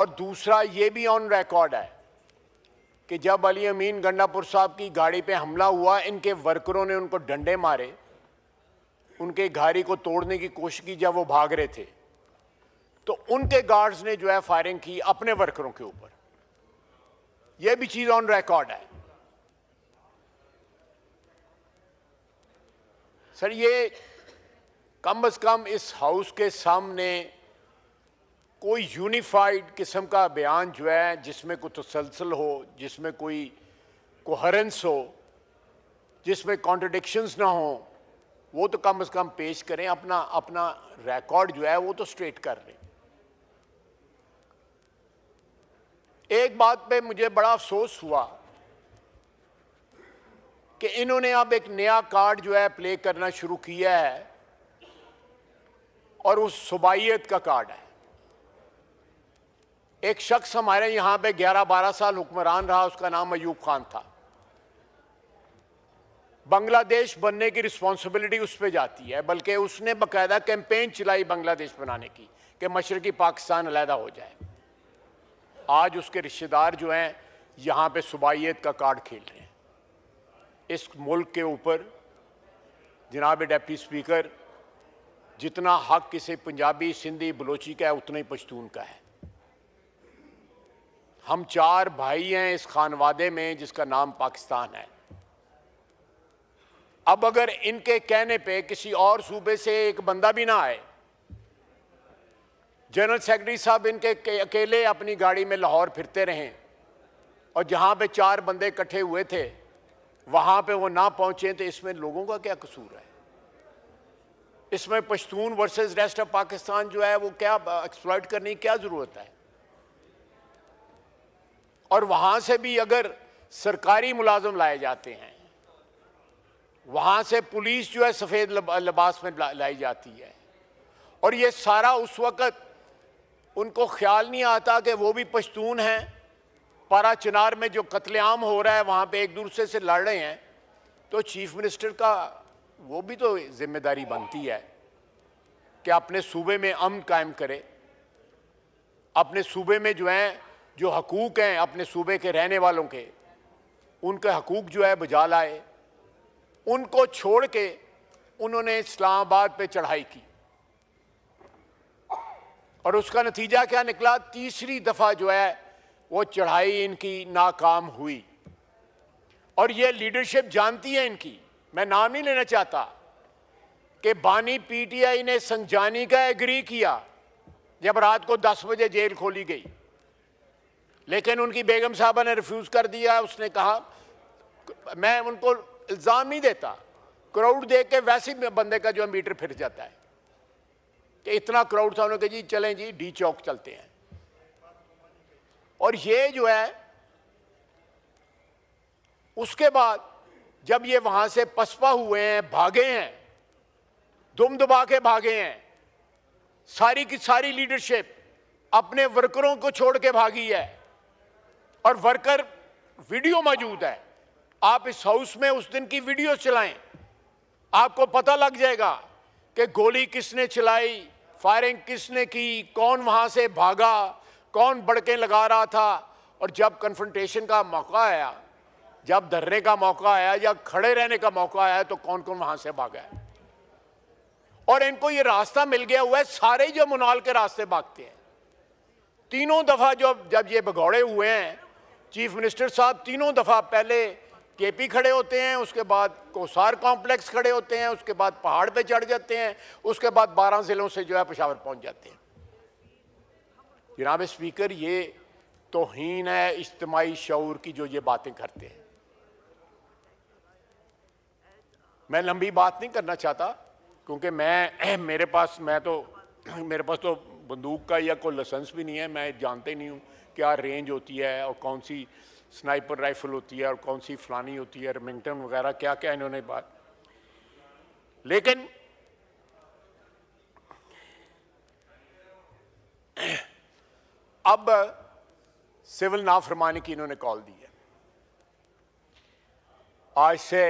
और दूसरा ये भी ऑन रिकॉर्ड है कि जब अली अमीन गंडापुर साहब की गाड़ी पे हमला हुआ, इनके वर्करों ने उनको डंडे मारे, उनके गाड़ी को तोड़ने की कोशिश की जब वो भाग रहे थे, तो उनके गार्ड्स ने जो है फायरिंग की अपने वर्करों के ऊपर। यह भी चीज ऑन रिकॉर्ड है। सर, ये कम से कम इस हाउस के सामने कोई यूनिफाइड किस्म का बयान जो है, जिसमें कोई तसलसल हो, जिसमें कोई कोहेरेंस हो, जिसमें कॉन्ट्रडिक्शंस ना हो, वो तो कम से कम पेश करें। अपना अपना रिकॉर्ड जो है वो तो स्ट्रेट कर लें। एक बात पे मुझे बड़ा अफसोस हुआ कि इन्होंने अब एक नया कार्ड जो है प्ले करना शुरू किया है, और उस सुबाइयत का कार्ड है। एक शख्स हमारे यहां पे 11-12 साल हुक्मरान रहा, उसका नाम अयूब खान था। बांग्लादेश बनने की रिस्पॉन्सिबिलिटी उस पर जाती है, बल्कि उसने बाकायदा कैंपेन चलाई बांग्लादेश बनाने की कि मशरकी पाकिस्तान अलहदा हो जाए। आज उसके रिश्तेदार जो हैं यहां पे सुबाइयत का कार्ड खेल रहे हैं। इस मुल्क के ऊपर जनाब डिप्टी स्पीकर, जितना हक किसी पंजाबी, सिंधी, बलोची का है, उतना ही पश्तून का है। हम 4 भाई हैं इस खानवादे में जिसका नाम पाकिस्तान है। अब अगर इनके कहने पे किसी और सूबे से एक बंदा भी ना आए, जनरल सेक्रेटरी साहब इनके अकेले अपनी गाड़ी में लाहौर फिरते रहें, और जहां पे 4 बंदे इकट्ठे हुए थे वहां पे वो ना पहुंचे, तो इसमें लोगों का क्या कसूर है? इसमें Pashtun versus rest of Pakistan जो है वो क्या एक्सप्लॉइट करने की क्या जरूरत है? और वहां से भी अगर सरकारी मुलाजिम लाए जाते हैं, वहां से पुलिस जो है सफेद लिबास में लाई जाती है, और ये सारा उस वक्त उनको ख्याल नहीं आता कि वो भी पश्तून हैं। पारा चिनार में जो कत्लेआम हो रहा है, वहां पे एक दूसरे से लड़ रहे हैं, तो चीफ मिनिस्टर का वो भी तो जिम्मेदारी बनती है कि अपने सूबे में अमन कायम करे, अपने सूबे में जो है जो हकूक हैं अपने सूबे के रहने वालों के, उनके हकूक जो है बजा लाए। उनको छोड़ के उन्होंने इस्लामाबाद पे चढ़ाई की, और उसका नतीजा क्या निकला? तीसरी दफा जो है वो चढ़ाई इनकी नाकाम हुई। और ये लीडरशिप जानती है इनकी, मैं नाम नहीं लेना चाहता, कि बानी पीटीआई ने संजानी का एग्री किया जब रात को 10 बजे जेल खोली गई, लेकिन उनकी बेगम साहबा ने रिफ्यूज कर दिया। उसने कहा, मैं उनको इल्जाम नहीं देता, क्राउड देख के वैसे ही बंदे का जो मीटर फिर जाता है कि इतना क्राउड था। उन्होंने कहा जी चलें जी, डी चौक चलते हैं। और ये जो है उसके बाद जब ये वहां से पसपा हुए हैं, भागे हैं, दुम दबा के भागे हैं, सारी की सारी लीडरशिप अपने वर्करों को छोड़ के भागी है। और वर्कर वीडियो मौजूद है, आप इस हाउस में उस दिन की वीडियो चलाएं, आपको पता लग जाएगा कि गोली किसने चलाई, फायरिंग किसने की, कौन वहां से भागा, कौन बड़के लगा रहा था। और जब कन्फ्रंटेशन का मौका आया, जब धरने का मौका आया या खड़े रहने का मौका आया, तो कौन कौन वहां से भागा है। और इनको ये रास्ता मिल गया हुआ है, सारे जो मुनाल के रास्ते भागते हैं। तीनों दफा जब ये भगौड़े हुए हैं, चीफ मिनिस्टर साहब तीनों दफा पहले केपी खड़े होते हैं, उसके बाद कोसार कॉम्प्लेक्स खड़े होते हैं, उसके बाद पहाड़ पे चढ़ जाते हैं, उसके बाद 12 जिलों से जो है पेशावर पहुंच जाते हैं। जनाब स्पीकर, ये तौहीन है इज्तिमाई शऊर की जो ये बातें करते हैं। मैं लंबी बात नहीं करना चाहता, क्योंकि मेरे पास तो बंदूक का या कोई लाइसेंस भी नहीं है। मैं जानते नहीं हूँ क्या रेंज होती है और कौन सी स्नाइपर राइफल होती है और कौन सी फलानी होती है, रेमिंगटन वगैरह क्या क्या इन्होंने बात। लेकिन अब सिविल नाफरमानी की इन्होंने कॉल दी है। आज से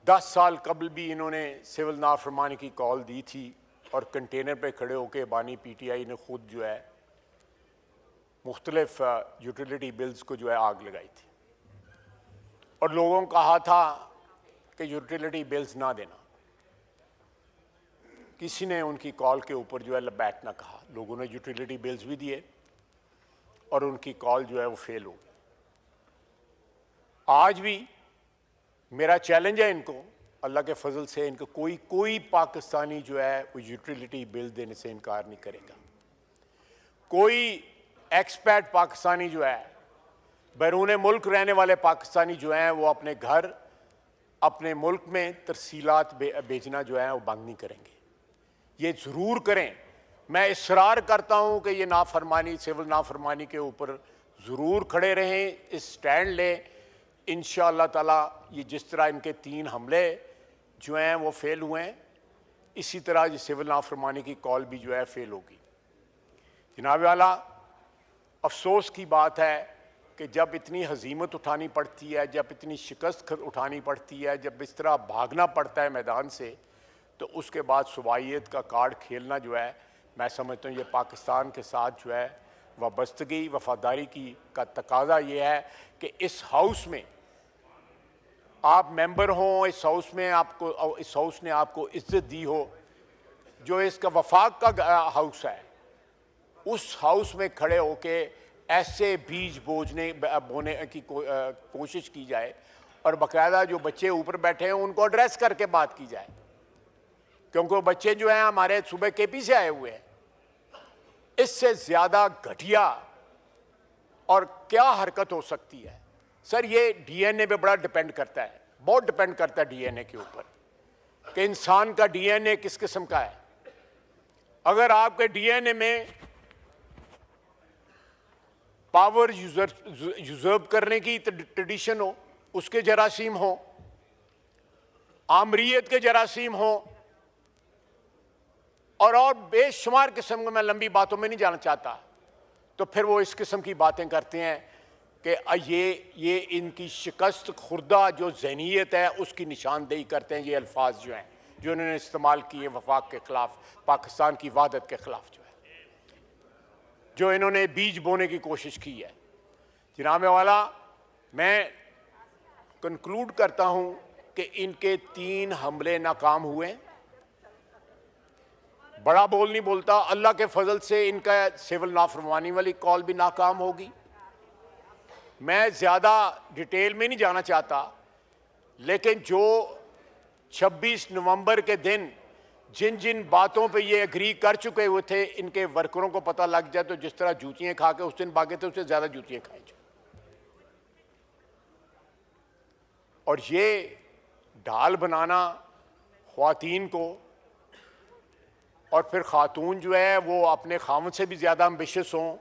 10 साल कबल भी इन्होंने सिविल नाफरमानी की कॉल दी थी, और कंटेनर पे खड़े होकर बानी पीटीआई ने खुद जो है मुख्तलिफ यूटिलिटी बिल्स को जो है आग लगाई थी और लोगों को कहा था कि यूटिलिटी बिल्स ना देना। किसी ने उनकी कॉल के ऊपर जो है बैक ना कहा। लोगों ने यूटिलिटी बिल्स भी दिए और उनकी कॉल जो है वो फेल हो गई। आज भी मेरा चैलेंज है इनको, अल्लाह के फजल से इनको कोई पाकिस्तानी जो है वो यूटिलिटी बिल देने से इनकार नहीं करेगा। कोई एक्सपैट पाकिस्तानी जो है, बैरून मुल्क रहने वाले पाकिस्तानी जो हैं, वो अपने घर अपने मुल्क में तरसीलात भेजना जो है वो बंद नहीं करेंगे। ये ज़रूर करें। मैं इसरार करता हूँ कि ये नाफरमानी, सिविल नाफरमानी के ऊपर ज़रूर खड़े रहें, इस स्टैंड लें। इंशाअल्लाह ताला ये जिस तरह इनके 3 हमले जो हैं वो फेल हुए हैं, इसी तरह ये सिविल नाफरमानी की कॉल भी जो है फेल होगी। जनाब वाला, अफसोस की बात है कि जब इतनी हजीमत उठानी पड़ती है, जब इतनी शिकस्त उठानी पड़ती है, जब इस तरह भागना पड़ता है मैदान से, तो उसके बाद सुबाइयत का कार्ड खेलना जो है, मैं समझता हूँ ये पाकिस्तान के साथ जो है वाबस्तगी, वफादारी की का तकाजा ये है कि इस हाउस में आप मेंबर हों, इस हाउस ने आपको इज्जत दी हो, जो इसका वफाक का हाउस है, उस हाउस में खड़े होके ऐसे बीज बोने की कोशिश की जाए और बाकायदा जो बच्चे ऊपर बैठे हैं उनको एड्रेस करके बात की जाए, क्योंकि वो बच्चे जो हैं हमारे सुबह केपी से आए हुए हैं। इससे ज़्यादा घटिया और क्या हरकत हो सकती है? सर, ये डीएनए पे बड़ा डिपेंड करता है, बहुत डिपेंड करता है डीएनए के ऊपर कि इंसान का डीएनए किस किस्म का है। अगर आपके डीएनए में पावर यूजर्व करने की ट्रेडिशन हो, उसके जरासीम हो, आमरीयत के जरासीम हो और बेशुमार किस्म का, मैं लंबी बातों में नहीं जाना चाहता, तो फिर वो इस किस्म की बातें करते हैं कि ये इनकी शिकस्त खुर्दा जो जहनीत है उसकी निशानदेही करते हैं। ये अल्फाज जो हैं जो इन्होंने इस्तेमाल किए वफाक के ख़िलाफ़, पाकिस्तान की वहदत के ख़िलाफ़ जो इन्होंने बीज बोने की कोशिश की है। जनाब वाला, मैं कंक्लूड करता हूं कि इनके 3 हमले नाकाम हुए। बड़ा बोल नहीं बोलता, अल्लाह के फजल से इनका सिविल नाफरमानी वाली कॉल भी नाकाम होगी। मैं ज़्यादा डिटेल में नहीं जाना चाहता, लेकिन जो 26 नवंबर के दिन जिन जिन बातों पे ये एग्री कर चुके हुए थे, इनके वर्करों को पता लग जाए तो जिस तरह जूतियां खा के उस दिन भागे थे, उससे ज़्यादा जूतियां खाई जाए। और ये ढाल बनाना ख्वातीन को, और फिर खातून जो है वो अपने खामद से भी ज़्यादा एम्बिशियस हों,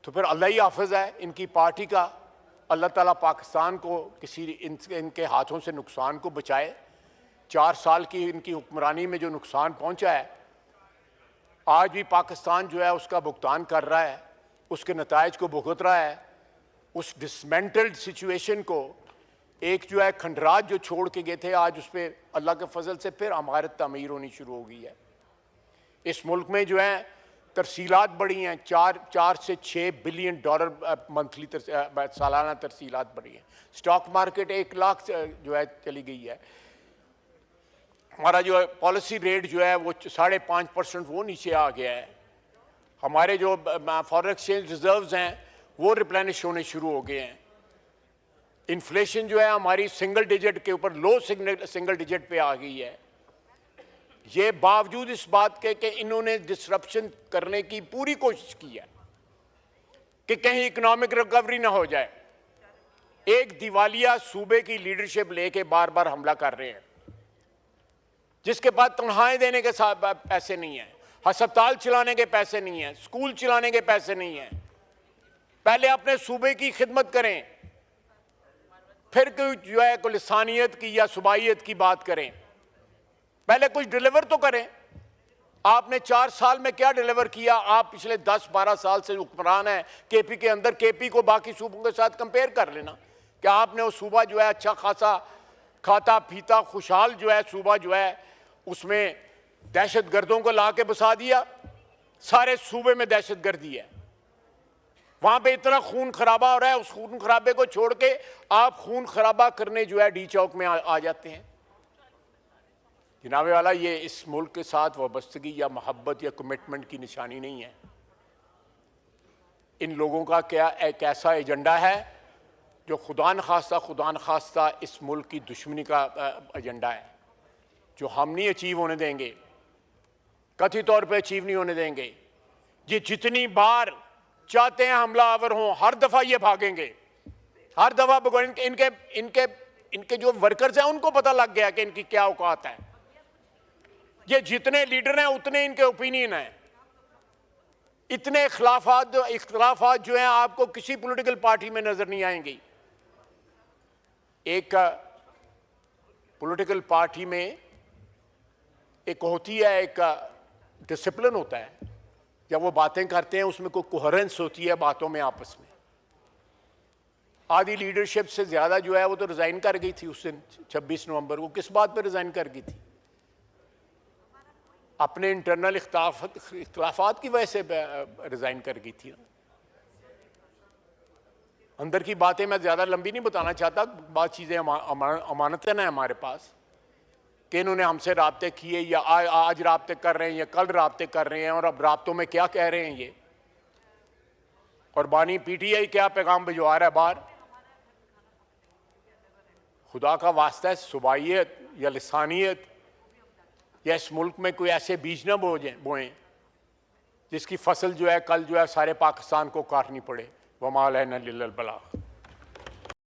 तो फिर अल्लाह ही हाफिज़ है इनकी पार्टी का। अल्लाह ताला पाकिस्तान को किसी इनके हाथों से नुकसान को बचाए। 4 साल की इनकी हुक्मरानी में जो नुकसान पहुंचा है, आज भी पाकिस्तान जो है उसका भुगतान कर रहा है, उसके नतायज को भुगत रहा है। उस डिसमेंटल्ड सिचुएशन को, एक जो है खंडरात जो छोड़ के गए थे, आज उस पर अल्लाह के फजल से फिर अमारत तामीर होनी शुरू हो गई है। इस मुल्क में जो है तरसीलात बढ़ी हैं, 4 से 6 बिलियन डॉलर मंथली सालाना तरसीलात बढ़ी हैं। स्टॉक मार्केट 1 लाख जो है चली गई है। हमारा जो है पॉलिसी रेट जो है वो 5.5% वो नीचे आ गया है। हमारे जो फॉरेन एक्सचेंज रिजर्व्स हैं वो रिप्लेनिश होने शुरू हो गए हैं। इन्फ्लेशन जो है हमारी सिंगल डिजिट के ऊपर, लो सिंगल डिजिट पे आ गई है। ये बावजूद इस बात के कि इन्होंने डिसरप्शन करने की पूरी कोशिश की है कि कहीं इकोनॉमिक रिकवरी ना हो जाए। एक दिवालिया सूबे की लीडरशिप लेके बार बार हमला कर रहे हैं, जिसके बाद तनख्वाहें देने के पैसे नहीं हैं, अस्पताल चलाने के पैसे नहीं हैं, स्कूल चलाने के पैसे नहीं हैं। पहले अपने सूबे की खिदमत करें, फिर कोई जो है कोई लिसानियत की या सुबाइयत की बात करें। पहले कुछ डिलीवर तो करें। आपने 4 साल में क्या डिलीवर किया? आप पिछले 10-12 साल से हुक्मरान है केपी के अंदर। केपी को बाकी सूबों के साथ कंपेयर कर लेना कि आपने वो सूबा जो है अच्छा खासा खाता पीता खुशहाल जो है सूबा जो है, उसमें दहशत गर्दों को ला के बसा दिया। सारे सूबे में दहशत गर्दी है। वहां पे इतना खून खराबा हो रहा है, उस खून खराबे को छोड़ के आप खून खराबा करने जो है डी चौक में आ जाते हैं। जनाबे वाला, ये इस मुल्क के साथ वाबस्तगी या मोहब्बत या कमिटमेंट की निशानी नहीं है। इन लोगों का क्या एक ऐसा एजेंडा है जो खुदा न खास्ता इस मुल्क की दुश्मनी का एजेंडा है, जो हम नहीं अचीव होने देंगे, कथित तौर पे अचीव नहीं होने देंगे। ये जितनी बार चाहते हैं हमलावर हों, हर दफा ये भागेंगे, हर दफा इनके इनके इनके जो वर्कर्स हैं उनको पता लग गया कि इनकी क्या औकात है। ये जितने लीडर हैं उतने इनके ओपिनियन हैं। इतने इख्तलाफात जो हैं आपको किसी पॉलिटिकल पार्टी में नजर नहीं आएंगी। एक पॉलिटिकल पार्टी में एक होती है, एक डिसिप्लिन होता है, जब वो बातें करते हैं उसमें कोई कोहेरेंस होती है बातों में आपस में। आधी लीडरशिप से ज्यादा जो है वो तो रिजाइन कर गई थी उस दिन 26 नवंबर को। किस बात पर रिजाइन कर गई थी? अपने इंटरनल इख्तलाफात की वजह से रिजाइन कर गई थी ना। अंदर की बातें मैं ज्यादा लंबी नहीं बताना चाहता, बहुत चीजें अमानतें हैं हमारे पास कि इन्होंने हमसे राब्ते किए या आज राब्ते कर रहे हैं या कल राब्ते कर रहे हैं और अब राब्तों में क्या कह रहे हैं ये, और बानी पीटीआई क्या पैगाम भिजवा रहा है बाहर। खुदा का वास्ता है, सुबाइयत या लिसानियत या इस मुल्क में कोई ऐसे बीज न बोएं जिसकी फसल जो है कल जो है सारे पाकिस्तान को काटनी पड़े। वमा अलैना इल्लल बलाग।